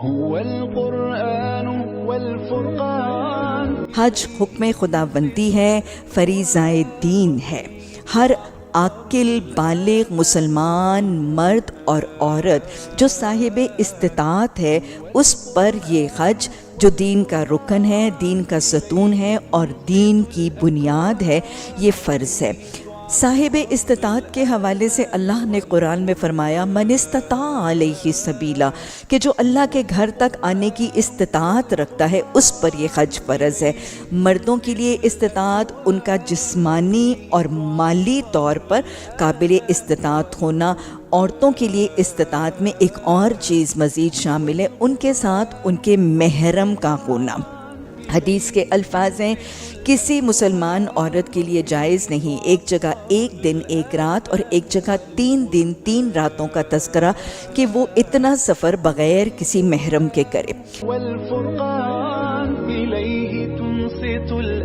هو القرآن والفرقان. حج حکم خداوندی ہے، فریضۂ دین ہے. ہر عاقل بالغ مسلمان مرد اور عورت جو صاحب استطاعت ہے اس پر یہ حج جو دین کا رکن ہے، دین کا ستون ہے اور دین کی بنیاد ہے، یہ فرض ہے. صاحب استطاعت کے حوالے سے اللہ نے قرآن میں فرمایا من استطاع علیہ سبیلا، کہ جو اللہ کے گھر تک آنے کی استطاعت رکھتا ہے اس پر یہ حج فرض ہے. مردوں کے لیے استطاعت ان کا جسمانی اور مالی طور پر قابل استطاعت ہونا، عورتوں کے لیے استطاعت میں ایک اور چیز مزید شامل ہے، ان کے ساتھ ان کے محرم کا ہونا. حدیث کے الفاظ ہیں کسی مسلمان عورت کے لیے جائز نہیں ایک جگہ 1 دن 1 رات اور ایک جگہ 3 دن 3 راتوں کا تذکرہ کہ وہ اتنا سفر بغیر کسی محرم کے کرے. والفرقان إليه تنصت